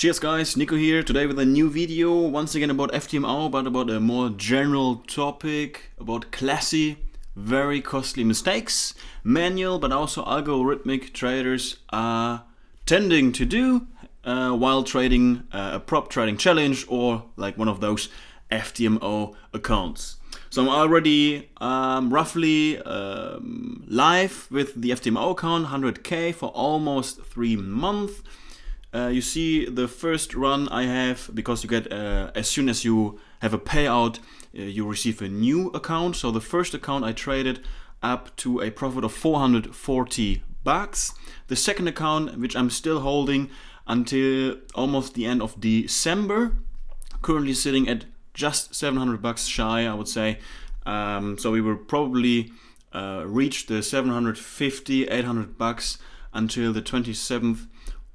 Cheers guys, Nico here, today with a new video, once again about FTMO, but about a more general topic, about classy, very costly mistakes, manual but also algorithmic traders are tending to do while trading a prop trading challenge or like one of those FTMO accounts. So I'm already roughly live with the FTMO account, 100k for almost 3 months. You see the first run I have, because you get as soon as you have a payout, you receive a new account. So the first account I traded up to a profit of 440 bucks. The second account, which I'm still holding until almost the end of December, currently sitting at just 700 bucks shy, I would say. So we will probably reach the 750, 800 bucks until the 27th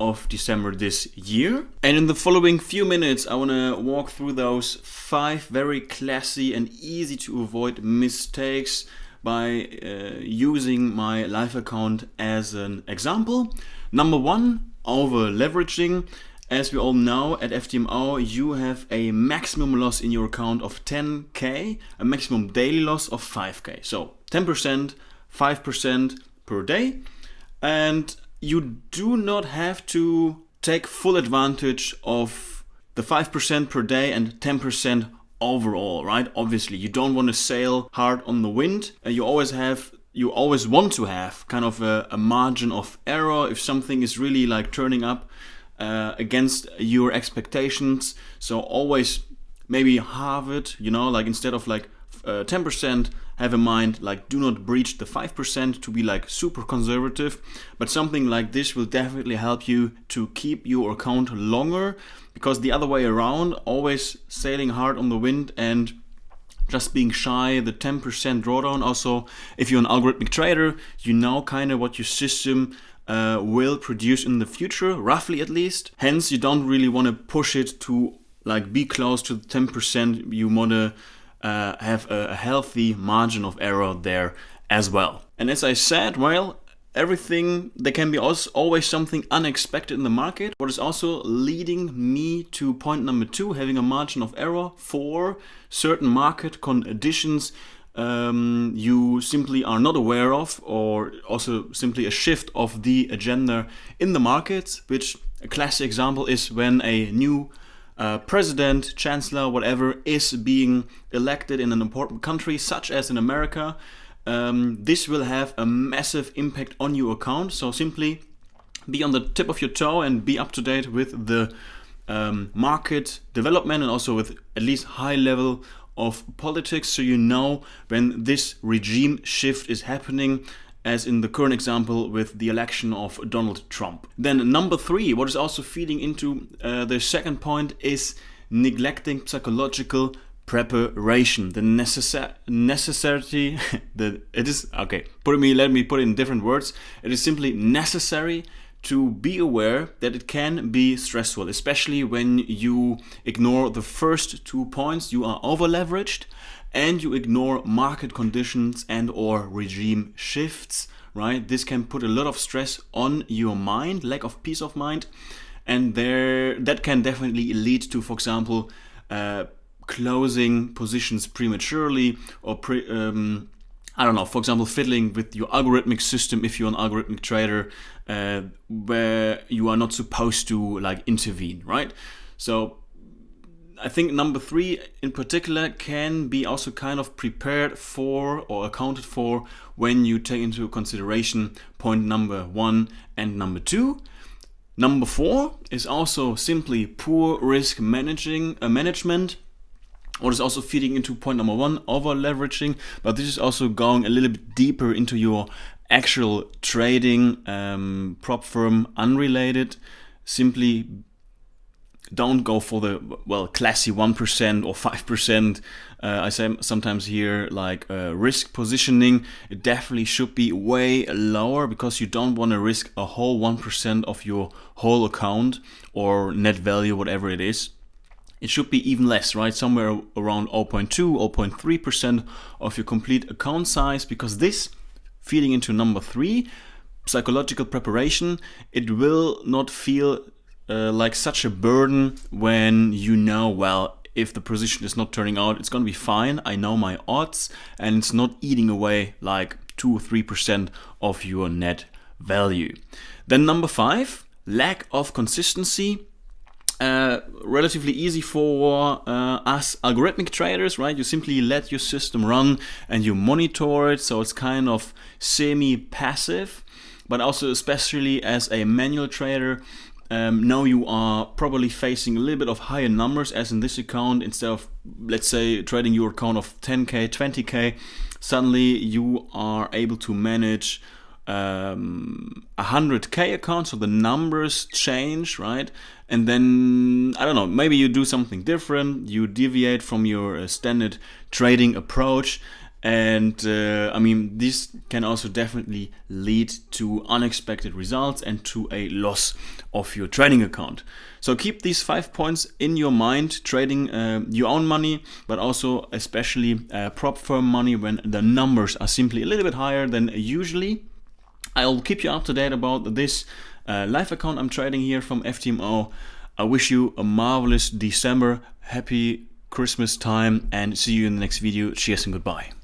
of December this year. And in the following few minutes I want to walk through those 5 very classy and easy to avoid mistakes by using my live account as an example. Number 1, over leveraging. As we all know, at FTMO you have a maximum loss in your account of 10k, a maximum daily loss of 5k. So 10%, 5% per day, and you do not have to take full advantage of the 5% per day and 10% overall, right? Obviously, you don't want to sail hard on the wind. You always want to have kind of a margin of error if something is really like turning up against your expectations. So always maybe halve it, you know, like instead of like 10%, have in mind like do not breach the 5% to be like super conservative, but something like this will definitely help you to keep your account longer, because the other way around, always sailing hard on the wind and just being shy, the 10% drawdown. Also, if you're an algorithmic trader, you know kind of what your system will produce in the future, roughly at least. Hence, you don't really want to push it to like be close to the 10%. You want to have a healthy margin of error there as well. And as I said, well, everything, there can be always something unexpected in the market. What is also leading me to point number 2, having a margin of error for certain market conditions you simply are not aware of, or also simply a shift of the agenda in the markets, which a classic example is when a new president, chancellor, whatever, is being elected in an important country, such as in America. This will have a massive impact on your account. So simply be on the tip of your toe and be up to date with the market development, and also with at least high level of politics, so you know when this regime shift is happening, as in the current example with the election of Donald Trump. Then number 3, what is also feeding into the second point, is neglecting psychological preparation. The necessity that it is, okay, let me put it in different words. It is simply necessary to be aware that it can be stressful, especially when you ignore the first 2 points. You are over leveraged and you ignore market conditions and or regime shifts, right? This can put a lot of stress on your mind, lack of peace of mind, and that can definitely lead to, for example, closing positions prematurely, or I don't know, for example, fiddling with your algorithmic system if you're an algorithmic trader, where you are not supposed to like intervene, right? So I think number 3 in particular can be also kind of prepared for or accounted for when you take into consideration point number 1 and number 2. Number 4 is also simply poor risk management. What is also feeding into point number 1, over leveraging, but this is also going a little bit deeper into your actual trading, prop firm unrelated. Simply don't go for the, well, classy 1% or 5%. I say sometimes here like risk positioning. It definitely should be way lower, because you don't want to risk a whole 1% of your whole account or net value, whatever it is. It should be even less, right? Somewhere around 0.2, 0.3% of your complete account size, because this, feeding into number 3, psychological preparation, it will not feel like such a burden when you know, well, if the position is not turning out, it's going to be fine. I know my odds, and it's not eating away like 2 or 3% of your net value. Then number 5, lack of consistency. Relatively easy for us algorithmic traders, right? You simply let your system run and you monitor it, so it's kind of semi-passive. But also, especially as a manual trader, now you are probably facing a little bit of higher numbers, as in this account. Instead of, let's say, trading your account of 10k, 20k, suddenly you are able to manage 100k account, so the numbers change, right? And then, I don't know, maybe you do something different, you deviate from your standard trading approach, and I mean, this can also definitely lead to unexpected results and to a loss of your trading account. So keep these 5 points in your mind: trading your own money, but also especially prop firm money when the numbers are simply a little bit higher than usually. I'll keep you up to date about this live account I'm trading here from FTMO. I wish you a marvelous December, happy Christmas time, and see you in the next video. Cheers and goodbye.